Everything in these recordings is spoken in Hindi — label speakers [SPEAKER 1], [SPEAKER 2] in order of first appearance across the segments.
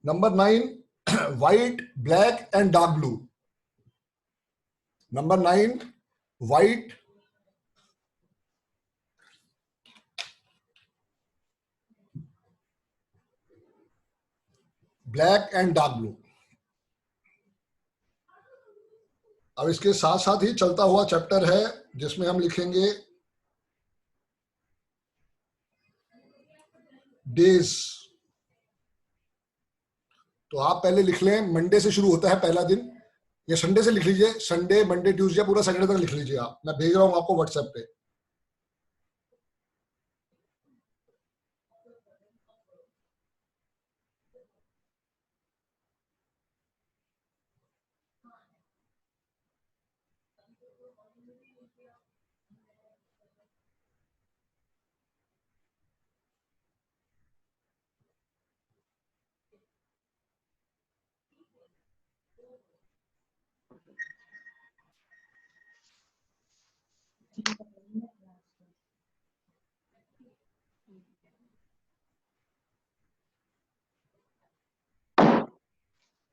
[SPEAKER 1] Number 9, white, black and dark blue. Number 9, white, black and dark blue. अब इसके साथ साथ ही चलता हुआ चैप्टर है जिसमें हम लिखेंगे डेज। तो आप पहले लिख लें, मंडे से शुरू होता है पहला दिन, या संडे से लिख लीजिए, संडे मंडे ट्यूसडे पूरा सैटरडे तक लिख लीजिए। आप, मैं भेज रहा हूं आपको व्हाट्सएप पे।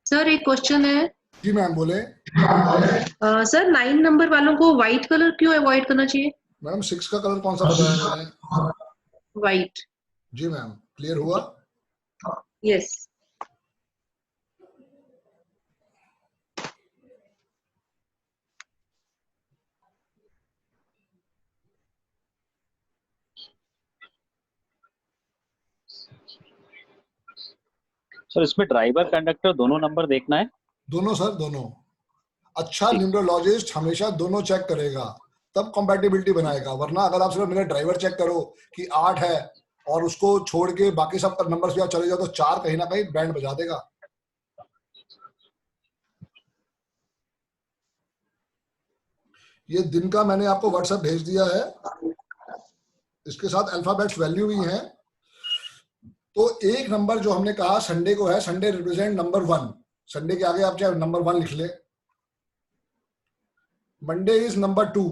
[SPEAKER 2] सर एक क्वेश्चन है।
[SPEAKER 1] जी मैम बोले।
[SPEAKER 2] सर 9 नंबर वालों को व्हाइट कलर क्यों अवॉइड करना चाहिए?
[SPEAKER 1] मैम 6 का कलर कौन सा बताया मैंने?
[SPEAKER 2] व्हाइट।
[SPEAKER 1] जी मैम, क्लियर हुआ?
[SPEAKER 2] यस।
[SPEAKER 3] सर इसमें ड्राइवर कंडक्टर दोनों नंबर देखना है?
[SPEAKER 1] दोनों सर, दोनों। अच्छा न्यूमरोलॉजिस्ट हमेशा दोनों चेक करेगा, तब कंपैटिबिलिटी बनाएगा। वरना अगर आप सिर्फ मेरा ड्राइवर चेक करो कि 8 है और उसको छोड़ के बाकी सब पर नंबर्स पे चले जाओ तो 4 कहीं ना कहीं बैंड बजा देगा। ये दिन का मैंने आपको व्हाट्सएप भेज दिया है, इसके साथ अल्फाबेट्स वैल्यू भी है। तो एक नंबर जो हमने कहा संडे को है, संडे रिप्रेजेंट नंबर 1। संडे के आगे आप चाहे नंबर 1 लिख ले। Monday is number 2।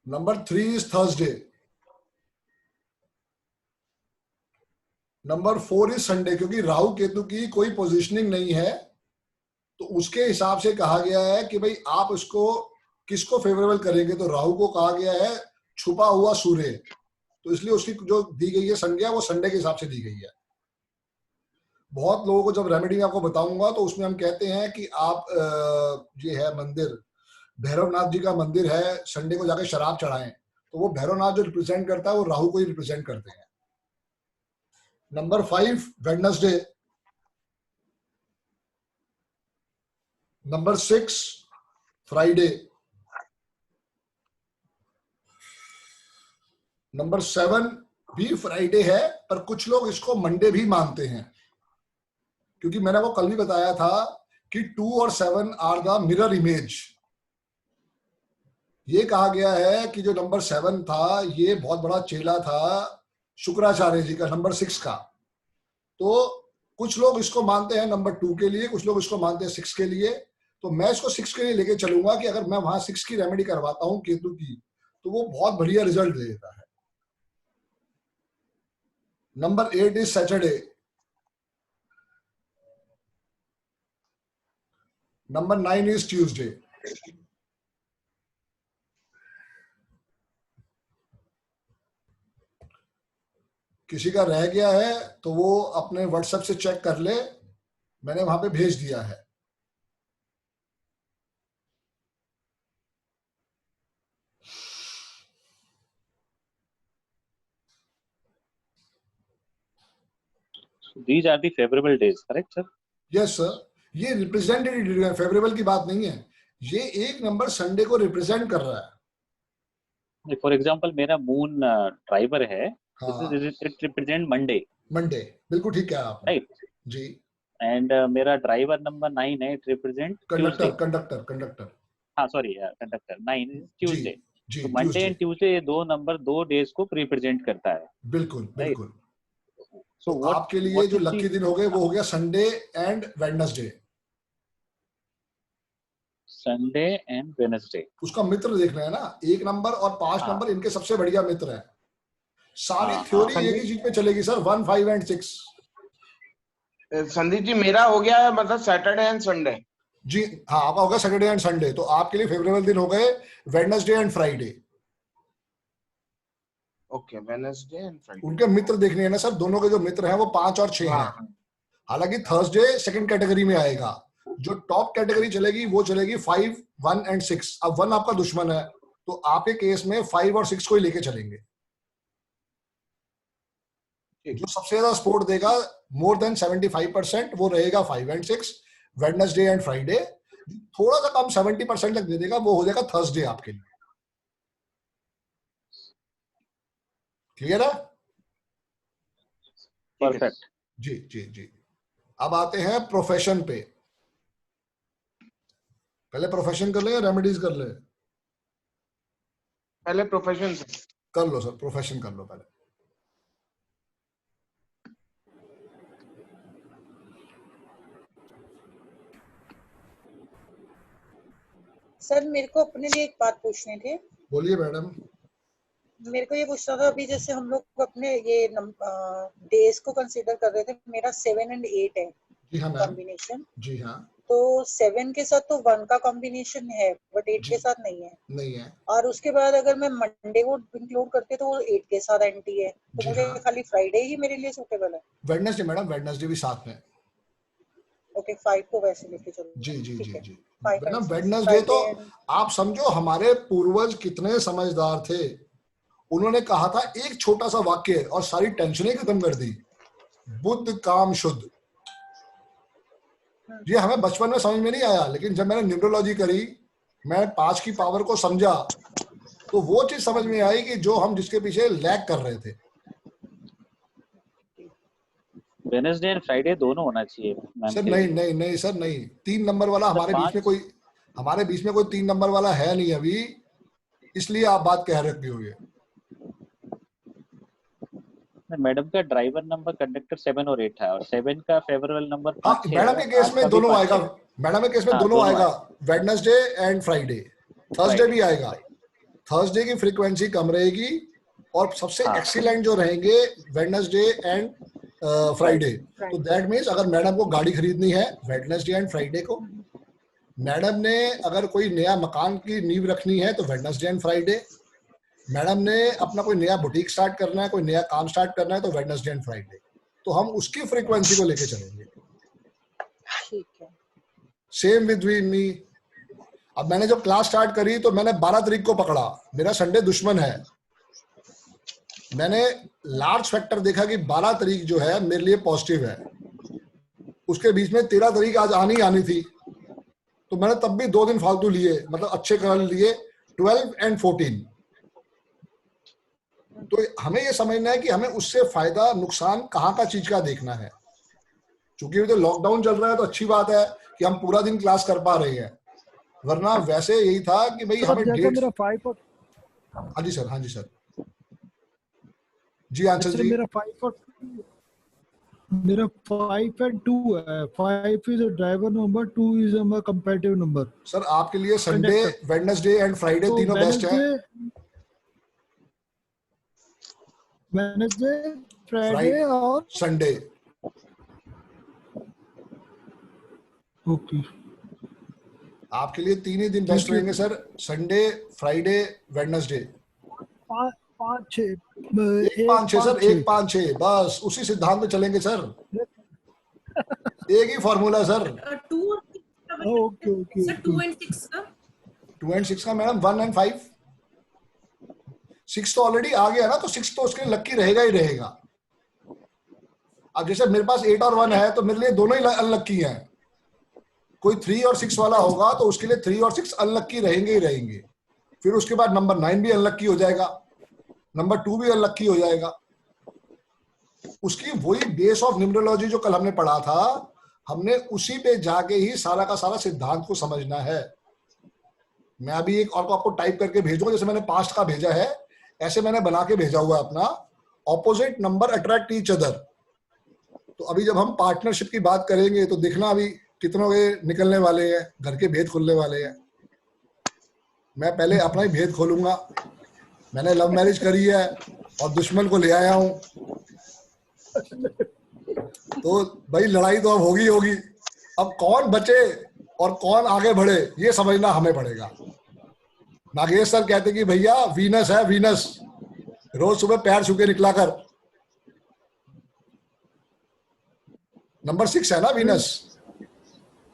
[SPEAKER 1] Number 3 is Thursday. Number 4 is Sunday, क्योंकि राहु केतु की कोई पोजीशनिंग नहीं है, तो उसके हिसाब से कहा गया है कि भाई आप इसको किसको फेवरेबल करेंगे। तो राहु को कहा गया है छुपा हुआ सूर्य, तो इसलिए उसकी जो दी गई है संज्ञा वो संडे के हिसाब से दी गई है। बहुत लोगों को जब रेमेडी आपको बताऊंगा तो उसमें हम कहते हैं कि आप ये है मंदिर, भैरवनाथ जी का मंदिर है, संडे को जाके शराब चढ़ाएं, तो वो भैरवनाथ जो रिप्रेजेंट करता है वो राहु को ही रिप्रेजेंट करते हैं। Number 5 Wednesday. Number 6 Friday. Number 7 भी फ्राइडे है, पर कुछ लोग इसको मंडे भी मानते हैं, क्योंकि मैंने आपको कल भी बताया था कि 2 और 7 आर द मिरर इमेज। ये कहा गया है कि जो नंबर 7 था ये बहुत बड़ा चेला था शुक्राचार्य जी का, नंबर 6 का। तो कुछ लोग इसको मानते हैं नंबर 2 के लिए, कुछ लोग इसको मानते हैं 6 के लिए। तो मैं इसको 6 के लिए लेके चलूंगा कि अगर मैं वहां 6 की रेमेडी करवाता हूं केतु की, तो वो बहुत बढ़िया रिजल्ट दे देता है। Number 8 is Saturday. Number 9 is Tuesday. किसी का रह गया है तो वो अपने व्हाट्सएप से चेक कर ले, मैंने वहां पे भेज दिया है।
[SPEAKER 3] These are the favorable days, correct sir?
[SPEAKER 1] Yes sir, ये रिप्रेजेंटेटिव है, फेवरेबल की बात नहीं है। ये एक नंबर संडे को रिप्रेजेंट कर रहा है।
[SPEAKER 3] फॉर एग्जाम्पल मेरा मून ड्राइवर है,
[SPEAKER 1] हाँ,
[SPEAKER 3] इट रिप्रेजेंट मंडे।
[SPEAKER 1] मंडे, बिल्कुल ठीक है आपने।
[SPEAKER 3] राइट।
[SPEAKER 1] जी।
[SPEAKER 3] एंड मेरा ड्राइवर नंबर 9 है, it represent Tuesday.
[SPEAKER 1] Conductor conductor conductor.
[SPEAKER 3] हाँ सॉरी, कंडक्टर 9 इज
[SPEAKER 1] जी
[SPEAKER 3] ट्यूसडे।
[SPEAKER 1] जी,
[SPEAKER 3] तो मंडे
[SPEAKER 1] ट्यूसडे।
[SPEAKER 3] एंड ट्यूसडे ये दो नंबर दो डेज को रिप्रेजेंट करता है।
[SPEAKER 1] बिल्कुल
[SPEAKER 3] राइट।
[SPEAKER 1] बिल्कुल।
[SPEAKER 3] सो
[SPEAKER 1] तो
[SPEAKER 3] व्हाट
[SPEAKER 1] आपके लिए
[SPEAKER 3] व्हाट
[SPEAKER 1] जो
[SPEAKER 3] इज द
[SPEAKER 1] लकी दिन हो गए वो हो गया Sunday and Wednesday.
[SPEAKER 3] Sunday and Wednesday?
[SPEAKER 1] उसका मित्र देखना है ना, 1 नंबर और 5
[SPEAKER 3] हाँ
[SPEAKER 1] नंबर इनके सबसे बढ़िया मित्र है। सारी थ्योरी एक ही चीज पे चलेगी सर, 1, 5 एंड 6।
[SPEAKER 4] संदीप जी मेरा हो गया है मतलब सैटरडे एंड संडे।
[SPEAKER 1] जी हाँ, आपका होगा सैटरडे एंड संडे, तो आपके लिए फेवरेबल दिन हो गए Wednesday and Friday.
[SPEAKER 4] Okay, Wednesday and Friday.
[SPEAKER 1] उनके मित्र देखने हैं ना सर, दोनों के जो मित्र हैं वो 5 और 6 हैं। हालांकि थर्सडे सेकंड कैटेगरी में आएगा, जो टॉप कैटेगरी चलेगी वो चलेगी 5, 1 एंड 6। अब 1 आपका दुश्मन है, तो आपके केस में 5 और 6 को ही लेके चलेंगे। जो सबसे ज्यादा सपोर्ट देगा मोर देन 75% वो रहेगा 5 एंड 6 वेडनेसडे एंड फ्राइडे। थोड़ा सा कम 70% तक दे देगा वो हो जाएगा थर्सडे आपके लिए। क्लियर है?
[SPEAKER 3] परफेक्ट।
[SPEAKER 1] जी जी जी। अब आते हैं प्रोफेशन पे। पहले प्रोफेशन कर ले या रेमेडीज कर ले?
[SPEAKER 4] पहले प्रोफेशन से
[SPEAKER 1] कर लो सर, प्रोफेशन कर लो पहले।
[SPEAKER 5] सर मेरे को अपने लिए एक बात पूछनी थी।
[SPEAKER 1] बोलिए मैडम।
[SPEAKER 5] मेरे को ये पूछना था, अभी जैसे हम लोग अपने ये डेज को कंसीडर कर रहे थे, मेरा 7 एंड 8 है
[SPEAKER 1] जी हाँ मैम।
[SPEAKER 5] कॉम्बिनेशन।
[SPEAKER 1] जी हाँ।
[SPEAKER 5] तो 7 के साथ तो 1 का कॉम्बिनेशन है, बट 8 के साथ नहीं है।
[SPEAKER 1] नहीं है।
[SPEAKER 5] और उसके बाद अगर मैं मंडे को इंक्लूड करते तो वो 8 के साथ एंटी है, तो मुझे खाली फ्राइडे ही मेरे लिए सूटेबल है।
[SPEAKER 1] वेडनेसडे मैडम, वेडनेसडे भी साथ में।
[SPEAKER 5] ओके, 5 को वैसे लेके चलो।
[SPEAKER 1] जी जी जी जी।
[SPEAKER 5] 5
[SPEAKER 1] मैडम
[SPEAKER 5] एंड 6
[SPEAKER 1] वेडनेसडे तो आप समझो हमारे पूर्वज कितने समझदार थे। उन्होंने कहा था एक छोटा सा वाक्य और सारी टेंशनें खत्म कर दी, बुद्ध काम शुद्ध। ये हमें बचपन में समझ में नहीं आया, लेकिन जब मैंने न्यूमरोलॉजी करी, मैं 5 की पावर को समझा, तो वो चीज समझ में आई कि जो हम जिसके पीछे लैग कर रहे थे।
[SPEAKER 3] वेडनेसडे एंड फ्राइडे दोनों होना चाहिए मैम।
[SPEAKER 1] सर नहीं नहीं नहीं सर नहीं, 3 नंबर वाला हमारे बीच में कोई 3 नंबर वाला है नहीं अभी, इसलिए आप बात कह रहे हो। ये
[SPEAKER 3] मैडम का ड्राइवर नंबर कंडक्टर 7 और 8 है, और 7 का फेवरेबल नंबर
[SPEAKER 1] हाँ,
[SPEAKER 3] 5-6
[SPEAKER 1] मैडम के केस में दोनों आएगा। मैडम के केस में दोनों आएगा, वेडनेसडे एंड फ्राइडे। थर्सडे भी आएगा। थर्सडे की फ्रीक्वेंसी कम रहेगी और सबसे एक्सीलेंट जो रहेंगे वेडनेसडे एंड फ्राइडे। तो दैट मीन्स अगर मैडम को गाड़ी खरीदनी है वेडनेसडे एंड फ्राइडे को, मैडम ने अगर कोई नया मकान की नींव रखनी है तो वेडनेसडे एंड फ्राइडे, मैडम ने अपना कोई नया बुटीक स्टार्ट करना है, कोई नया काम स्टार्ट करना है तो वेडनेसडे एंड फ्राइडे। तो हम उसकी फ्रीक्वेंसी को लेके चलेंगे।
[SPEAKER 5] ठीक है।
[SPEAKER 1] Same with me. अब मैंने जब क्लास स्टार्ट करी तो मैंने 12 तारीख को पकड़ा, मेरा संडे दुश्मन है। मैंने लार्ज फैक्टर देखा कि 12 तारीख जो है मेरे लिए पॉजिटिव है। उसके बीच में 13 तारीख आज आनी थी, तो मैंने तब भी 2 दिन फालतू लिए, मतलब अच्छे कलर लिए, 12 एंड 14। तो हमें ये समझना है कि हमें उससे फायदा नुकसान कहाँ का चीज का देखना है। चूंकि अभी तो लॉकडाउन चल रहा है तो अच्छी बात है कि हम पूरा दिन क्लास कर पा रहे हैं, वरना वैसे यही था कि भाई हमें डेट।
[SPEAKER 6] मेरा 5 और
[SPEAKER 1] हाँ जी सर, हाँ जी सर, जी आंसर जी।
[SPEAKER 6] मेरा 5 एंड 2 है। 5 is a driver number, 2 is a comparative number.
[SPEAKER 1] Sir आपके लिए संडे, वेडनेसडे एंड फ्राइडे
[SPEAKER 6] तो
[SPEAKER 1] तीनों बेस्ट हैं।
[SPEAKER 6] वेडनेसडे, फ्राइडे और
[SPEAKER 1] संडे।
[SPEAKER 6] ओके,
[SPEAKER 1] आपके लिए 3 ही दिन बेस्ट रहेंगे sir, Sunday, Friday, Wednesday.
[SPEAKER 6] 5, 6
[SPEAKER 1] 1, 5, 6 sir, 1, 5, 6 बस उसी सिद्धांत में चलेंगे सर। एक ही formula sir.
[SPEAKER 7] 2
[SPEAKER 6] okay
[SPEAKER 7] sir, 2 and 6 का
[SPEAKER 1] 2 and 6 का मैडम 1 and 5। 6 तो ऑलरेडी आ गया ना, तो 6 तो उसके लिए लक्की रहेगा ही रहेगा। अब जैसे मेरे पास 8 और 1 है तो मेरे लिए दोनों ही अनलक्की हैं। कोई 3 और 6 वाला होगा तो उसके लिए 3 और 6 अनलक्की रहेंगे ही रहेंगे। फिर उसके बाद नंबर 9 भी अनलक्की हो जाएगा, नंबर 2 भी अनलक्की हो जाएगा। उसकी वही बेस ऑफ न्यूमरोलॉजी जो कल हमने पढ़ा था, हमने उसी पे जाके ही सारा का सारा सिद्धांत को समझना है। मैं अभी एक और को आपको टाइप करके भेजूंगा, जैसे मैंने पास्ट का भेजा है ऐसे मैंने बना के भेजा हुआ है अपना। Opposite number attract each other. तो अभी जब हम पार्टनरशिप की बात करेंगे तो देखना अभी कितनों के निकलने वाले हैं, घर के भेद खुलने वाले हैं। मैं पहले अपना ही भेद खोलूंगा। मैंने लव मैरिज करी है, और दुश्मन को ले आया हूं, तो भाई लड़ाई तो अब होगी होगी। अब कौन बचे और कौन आगे बढ़े ये समझना हमें पड़ेगा। नागेश सर कहते कि भैया वीनस है, वीनस, रोज सुबह पैर छू के निकला कर। नंबर 6 है ना वीनस?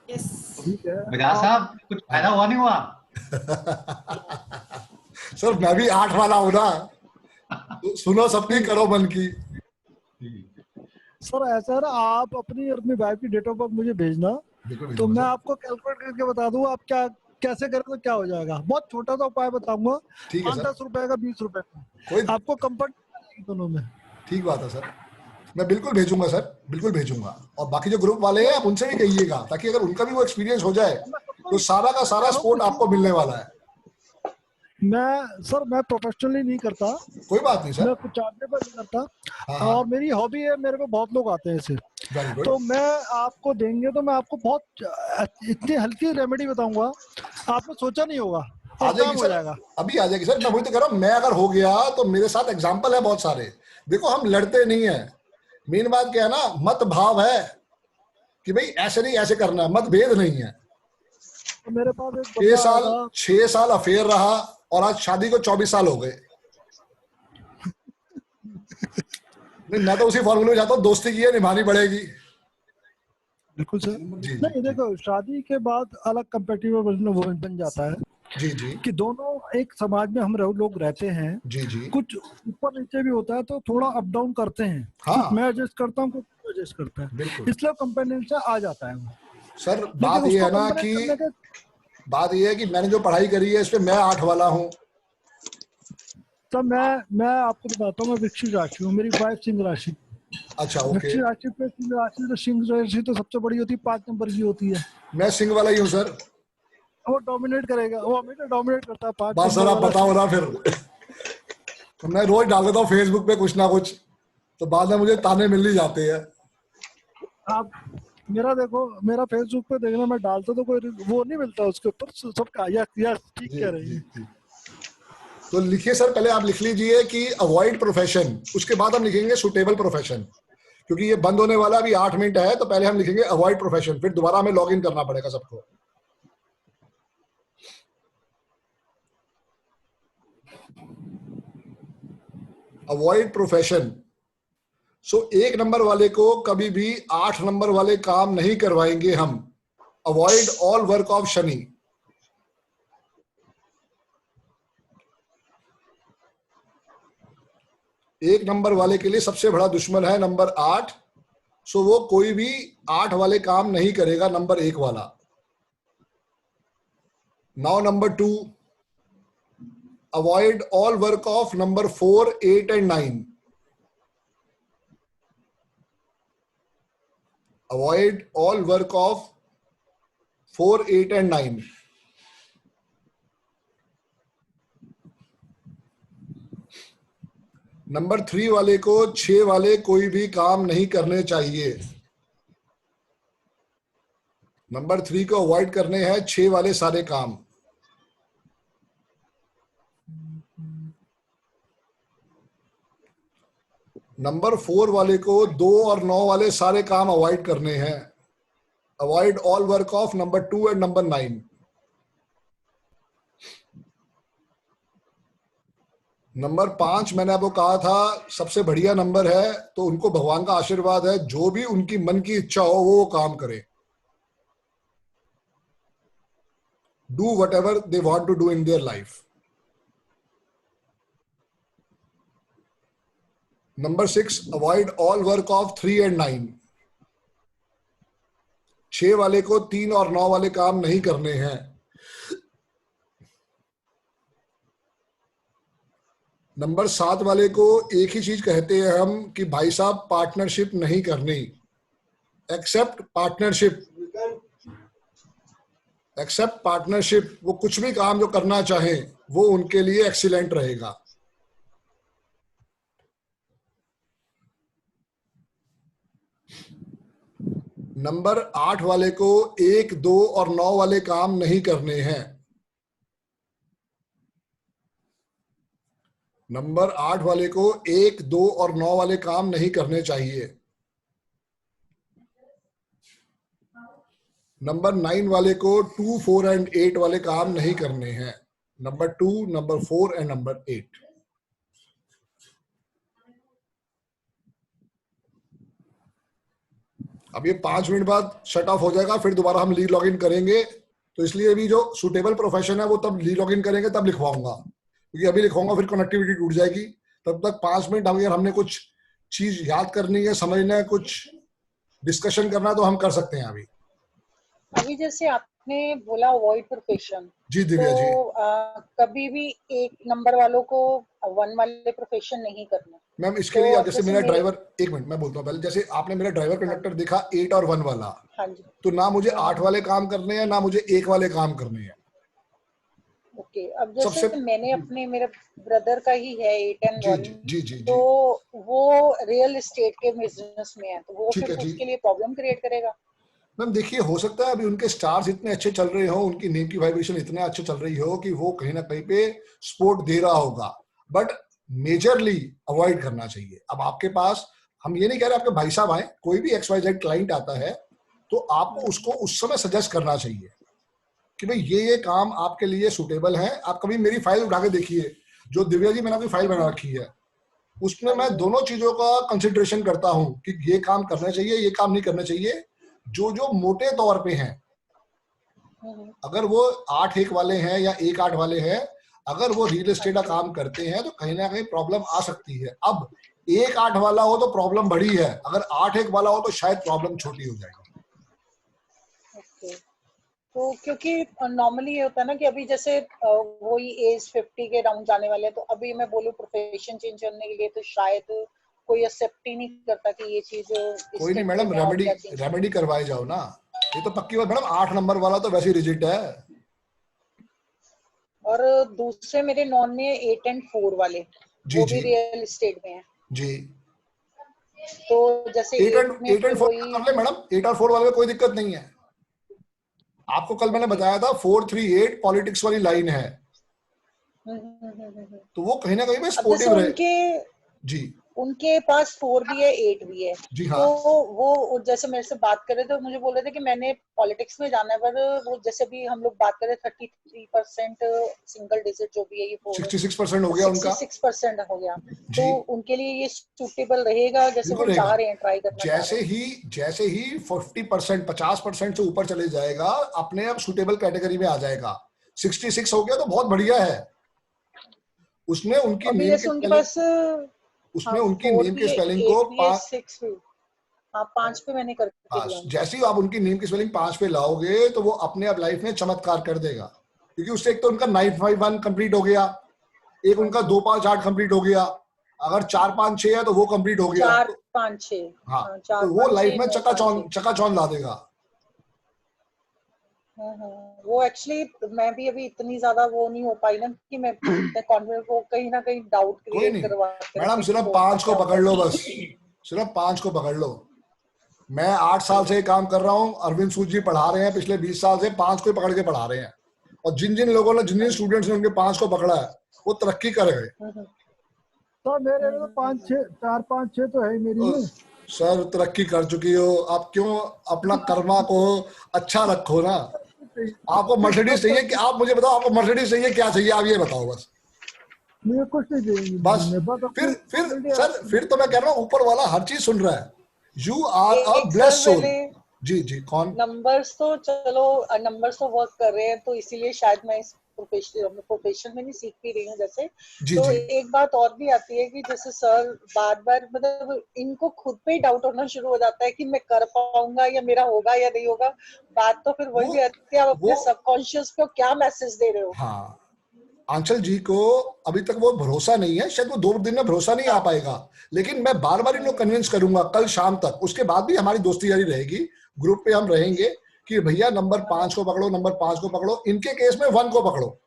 [SPEAKER 7] बजाज साहब कुछ फायदा हुआ नहीं हुआ?
[SPEAKER 1] सर मैं भी 8 वाला हूं ना, तो सुनो सबकी करो मन की।
[SPEAKER 6] सर ऐसा है ना, आप अपनी और अपनी वाइफ की डेट ऑफ बर्थ मुझे भेजना, तो मैं आपको कैलकुलेट करके बता दूं आप क्या कैसे करें तो क्या हो जाएगा। बहुत छोटा सा उपाय बताऊंगा, 5-10 रुपए का, 20 रुपए का,
[SPEAKER 1] कोई
[SPEAKER 6] आपको कंफर्ट दोनों में।
[SPEAKER 1] ठीक बात है सर, मैं बिल्कुल भेजूंगा सर, बिल्कुल भेजूंगा। और बाकी जो ग्रुप वाले हैं आप उनसे भी कहिएगा, ताकि अगर उनका भी वो एक्सपीरियंस हो जाए तो सारा का सारा सपोर्ट आपको मिलने वाला है।
[SPEAKER 6] मैं प्रोफेशनली नहीं करता,
[SPEAKER 1] कोई बात नहीं सर,
[SPEAKER 6] मैं कुछ चार्जे पर नहीं करता।
[SPEAKER 1] हाँ।
[SPEAKER 6] और मेरी हॉबी है, मेरे को बहुत लोग आते हैं ऐसे,
[SPEAKER 1] वेरी गुड।
[SPEAKER 6] तो मैं आपको देंगे तो मैं आपको बहुत इतनी हल्की रेमेडी बताऊंगा, आपने सोचा नहीं होगा,
[SPEAKER 1] आ जाएगी
[SPEAKER 6] हो
[SPEAKER 1] सर,
[SPEAKER 6] जाएगा।
[SPEAKER 1] अभी आ जाएगी सर। मैं वही तो कह रहा हूँ, मैं अगर हो गया तो मेरे साथ एग्जाम्पल है बहुत सारे। देखो हम लड़ते नहीं है, मेन बात क्या है ना, मत भाव है कि भाई ऐसे नहीं ऐसे करना है, मतभेद नहीं है।
[SPEAKER 6] तो मेरे पास एक
[SPEAKER 1] 6 साल अफेयर रहा और आज शादी को 24 साल हो गए। नहीं, मैं तो उसी फॉर्मूले में जाता हूँ, दोस्ती की है, निभानी पड़ेगी।
[SPEAKER 6] बिल्कुल सर।
[SPEAKER 1] जी
[SPEAKER 6] नहीं देखो, शादी के बाद अलग कंपेटिबल बन जाता है
[SPEAKER 1] जी जी
[SPEAKER 6] कि दोनों एक समाज में हम लोग रहते हैं,
[SPEAKER 1] जी जी।
[SPEAKER 6] कुछ ऊपर नीचे भी होता है तो थोड़ा अप डाउन करते हैं।
[SPEAKER 1] हाँ।
[SPEAKER 6] कुछ मैं एडजस्ट करता हूँ, कुछ एडजस्ट करता है,
[SPEAKER 1] बिल्कुल
[SPEAKER 6] इसलिए कंपेनियन से आ जाता है।
[SPEAKER 1] सर, बात ये है ना कि बात ये है कि मैंने जो पढ़ाई करी है इस पे मैं 8 वाला हूँ।
[SPEAKER 6] तब मैं आपको बताता हूँ, मैं वृश्चिक राशि हूँ, मेरी वाइफ सिंह राशि।
[SPEAKER 1] अच्छा ओके।
[SPEAKER 6] वृश्चिक राशि पे सिंह राशि तो सबसे बड़ी होती है, 5 नंबर की होती है।
[SPEAKER 1] मैं सिंह वाला ही हूँ सर।
[SPEAKER 6] वो डोमिनेट करेगा, वो हमेशा डोमिनेट करता है 5
[SPEAKER 1] बस सर आप बताओ ना फिर। तो मैं रोज डाल देता हूँ फेसबुक पे कुछ ना कुछ, तो बाद में मुझे ताने मिल ही जाते हैं।
[SPEAKER 6] आप मेरा देखो, मेरा फेसबुक पे देखना, मैं डालता तो कोई वो नहीं मिलता उसके ऊपर सबका यस ठीक कह रही है।
[SPEAKER 1] तो लिखिए सर, पहले आप लिख लीजिए कि अवॉइड प्रोफेशन, उसके बाद हम लिखेंगे सुटेबल प्रोफेशन, क्योंकि ये बंद होने वाला अभी 8 मिनट है। तो पहले हम लिखेंगे अवॉइड प्रोफेशन, फिर दोबारा हमें लॉग इन करना पड़ेगा सबको। Avoid profession. सो 1 नंबर वाले को कभी भी 8 नंबर वाले काम नहीं करवाएंगे हम। Avoid all work of Shani. एक नंबर वाले के लिए सबसे बड़ा दुश्मन है नंबर 8। सो वो कोई भी 8 वाले काम नहीं करेगा, नंबर 1 वाला। Now number 2, avoid all work of number 4, 8 and 9। Avoid all work of 4, 8 and 9। Number 3 वाले को 6 वाले कोई भी काम नहीं करने चाहिए। नंबर 3 को अवॉइड करने हैं 6 वाले सारे काम। नंबर 4 वाले को 2 और 9 वाले सारे काम अवॉइड करने हैं। Avoid all work of number 2 and number 9। Number 5 मैंने आपको कहा था सबसे बढ़िया नंबर है, तो उनको भगवान का आशीर्वाद है, जो भी उनकी मन की इच्छा हो वो काम करें। Do whatever they want to do in their life. Number 6, avoid all work of 3 and 9। 6 वाले को 3 और 9 वाले काम नहीं करने हैं। नंबर 7 वाले को एक ही चीज कहते हैं हम कि भाई साहब पार्टनरशिप नहीं करनी, एक्सेप्ट पार्टनरशिप। एक्सेप्ट पार्टनरशिप, वो कुछ भी काम जो करना चाहें वो उनके लिए एक्सीलेंट रहेगा। नंबर 8 वाले को 1, 2 और 9 वाले काम नहीं करने हैं। नंबर 8 वाले को 1, 2 और 9 वाले काम नहीं करने चाहिए। नंबर 9 वाले को 2, 4 एंड 8 वाले काम नहीं करने हैं। Number 2, number 4 and number 8। अब ये 5 मिनट बाद शट ऑफ हो जाएगा, फिर दोबारा हम ली लॉग इन करेंगे। तो इसलिए अभी जो सुटेबल प्रोफेशन है वो तब ली लॉग इन करेंगे तब लिखवाऊंगा, क्योंकि अभी लिखवाऊंगा फिर कनेक्टिविटी टूट जाएगी। तब तक 5 मिनट अगर हमने कुछ चीज याद करनी है, समझना है, कुछ डिस्कशन करना है तो हम कर सकते हैं।
[SPEAKER 5] अभी जैसे आपने बोला अवॉइड प्रोफेशन,
[SPEAKER 1] जी दिव्या जी,
[SPEAKER 5] कभी भी एक नंबर वालों को 1 वाले प्रोफेशन नहीं करना।
[SPEAKER 1] मैम इसके लिए जैसे मेरा ड्राइवर, एक मिनट मैं बोलता हूँ पहले, जैसे आपने मेरा ड्राइवर कंडक्टर देखा 8 और 1 वाला,
[SPEAKER 5] हाँ जी,
[SPEAKER 1] तो ना मुझे 8 वाले काम करने हैं ना मुझे 1 वाले काम करने हैं।
[SPEAKER 5] ओके, अब जैसे मैंने अपने मेरे ब्रदर का ही है 8 एंड 1,
[SPEAKER 1] जी जी,
[SPEAKER 5] तो वो रियल एस्टेट के बिजनेस में है, तो वो फिर उसके लिए प्रॉब्लम क्रिएट करेगा।
[SPEAKER 1] मैम देखिए, हो सकता है अभी उनके स्टार्स इतने अच्छे चल रहे हो, उनकी नेम की वाइब्रेशन इतने अच्छे चल रही हो कि वो कहीं ना कहीं पे सपोर्ट दे रहा होगा, बट मेजरली अवॉइड करना चाहिए। अब आपके पास, हम ये नहीं कह रहे आपके भाई साहब आए, कोई भी XYZ क्लाइंट आता है तो आपको उसको उस समय सजेस्ट करना चाहिए कि भाई ये काम आपके लिए सुटेबल है। आप कभी मेरी फाइल उठा के देखिए, जो दिव्या जी मैंने आपकी फाइल बना रखी है, उसमें मैं दोनों चीजों का कंसिडरेशन करता हूं कि ये काम करना चाहिए, ये काम नहीं करना चाहिए। जो मोटे तौर पे हैं, अगर वो 8-1 वाले हैं या 1-8 वाले हैं, अगर वो रियल एस्टेट का काम करते हैं तो कहीं ना कहीं प्रॉब्लम आ सकती है। अब 1-8 वाला हो तो प्रॉब्लम बड़ी है, अगर 8-1 वाला हो तो शायद प्रॉब्लम छोटी हो जाएगी।
[SPEAKER 5] तो क्योंकि नॉर्मली ये होता है ना कि अभी जैसे वही एज 50 के राउंड जाने वाले हैं, तो अभी मैं बोलूं प्रोफेशन चेंज करने के लिए तो शायद कोई एक्सेप्ट ही नहीं करता कि ये चीज।
[SPEAKER 1] कोई नहीं मैडम, रेमेडी करवाए जाओ ना, ये तो पक्की बात मैडम। 8 नंबर वाला तो वैसे रिजिड है।
[SPEAKER 5] और दूसरे मेरे नॉन में 8 एंड 4 वाले, वो भी रियल एस्टेट में है जी। तो जैसे
[SPEAKER 1] 8 एंड 4 कर ले मैडम, 8 और 4 वाले में कोई दिक्कत नहीं है। आपको कल मैंने बताया था 438 पॉलिटिक्स वाली लाइन है, तो वो कहीं ना कहीं में सपोर्टिव रहे जी। उनके
[SPEAKER 5] पास 4 भी है 8 भी है
[SPEAKER 1] जी, हाँ।
[SPEAKER 5] तो वो जैसे मेरे से बात कर रहे थे, मुझे बोल रहे थे कि मैंने पॉलिटिक्स में जाना है, पर वो जैसे भी हम लोग बात कर रहे 33% सिंगल डिजिट जो भी है, ये
[SPEAKER 1] 66% हो गया, उनका
[SPEAKER 5] 66% हो गया। तो उनके लिए ये सूटेबल रहेगा, जैसे वो चाह रहे हैं ट्राई करना।
[SPEAKER 1] जैसे ही 40% 50% से ऊपर चले जाएगा, अपने आप सूटेबल कैटेगरी में आ जाएगा। 66 हो गया तो बहुत बढ़िया है। उसमें उनकी नेम के स्पेलिंग को 5
[SPEAKER 5] पे मैंने करके दिया।
[SPEAKER 1] जैसे ही आप उनकी नेम की स्पेलिंग 5 पे लाओगे तो वो अपने आप लाइफ में चमत्कार कर देगा, क्योंकि उससे एक तो उनका 951 कंप्लीट हो गया, एक उनका 2-5-8 कंप्लीट हो गया, अगर 4-5-6 है तो वो कंप्लीट हो गया,
[SPEAKER 5] 4-5-6
[SPEAKER 1] हाँ, तो वो लाइफ में चकाचौंध ला देगा।
[SPEAKER 5] वो एक्चुअली मैं भी अभी इतनी ज्यादा वो नहीं हो पाई ना कि मैं कॉन्फिडेंट को कहीं ना कहीं डाउट क्रिएट करवा।
[SPEAKER 1] मैडम सिर्फ 5 को पकड़ लो, बस सिर्फ 5 को पकड़ लो। मैं 8 साल से काम कर रहा हूँ, अरविंद सूद जी पढ़ा रहे हैं पिछले 20 साल से, 5 को पकड़ के पढ़ा रहे हैं, और जिन लोगों ने, जिन स्टूडेंट्स ने उनके 5 को पकड़ा है वो तरक्की कर गए।
[SPEAKER 6] तो मेरे में 4-5-6 तो है मेरी में।
[SPEAKER 1] सर तरक्की कर चुकी हो आप, क्यों अपना कर्मा को अच्छा रखो ना। आपको मर्सिडीज चाहिए कि, आप मुझे बताओ आपको मर्सिडीज चाहिए, क्या चाहिए आप ये बताओ बस।
[SPEAKER 6] मुझे कुछ नहीं चाहिए
[SPEAKER 1] बस। फिर तो मैं कह रहा हूँ ऊपर वाला हर चीज सुन रहा है। You are a blessed soul. जी कौन?
[SPEAKER 5] नंबर्स तो चलो, नंबर्स तो वर्क कर रहे हैं, तो इसीलिए शायद मैं इस प्रोफेशन में नहीं सीख भी रही हूँ जैसे। तो एक बात और भी आती है कि जैसे सर बार मतलब इनको खुद पे ही डाउट होना शुरू हो जाता है कि मैं कर पाऊंगा या मेरा होगा या नहीं होगा। बात तो फिर वही भी आती है, आप अपने सबकॉन्शियस को क्या मैसेज दे रहे हो।
[SPEAKER 1] हाँ, आंचल जी को अभी तक वो भरोसा नहीं है, शायद वो 2 दिन में भरोसा नहीं आ पाएगा, लेकिन मैं बार बार इनको कन्विंस करूंगा कल शाम तक। उसके बाद भी हमारी दोस्ती जारी रहेगी, ग्रुप पे हम रहेंगे कि भैया नंबर 5 को पकड़ो, नंबर 5 को पकड़ो। इनके केस में 1 को पकड़ो।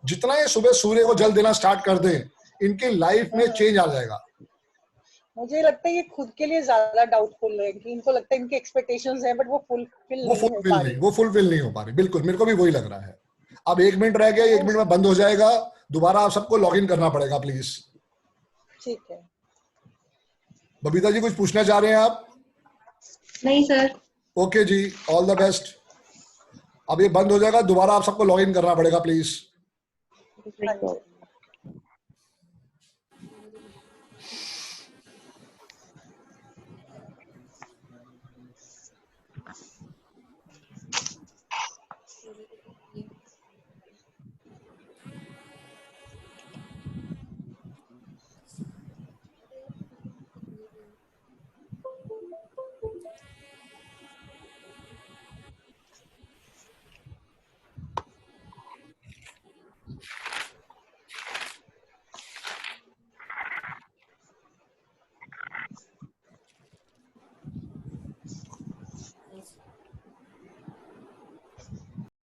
[SPEAKER 1] जितना ये सुबह सूर्य को जल देना स्टार्ट कर दें, इनकी लाइफ में चेंज आ जाएगा।
[SPEAKER 5] मुझे लगता है ये खुद के लिए ज्यादा डाउटफुल है कि इनको लगता है इनके एक्सपेक्टेशंस हैं, बट वो फुलफिल
[SPEAKER 1] नहीं हो पा रही। बिल्कुल मेरे को भी वही लग रहा है। अब 1 मिनट रह गया, 1 मिनट में बंद हो जाएगा, दोबारा आप सबको लॉग इन करना पड़ेगा प्लीज।
[SPEAKER 5] ठीक है।
[SPEAKER 1] बबीता जी कुछ पूछना चाह रहे हैं आप?
[SPEAKER 2] नहीं सर।
[SPEAKER 1] ओके जी, ऑल द बेस्ट। अब ये बंद हो जाएगा, दोबारा आप सबको लॉग इन करना पड़ेगा प्लीज।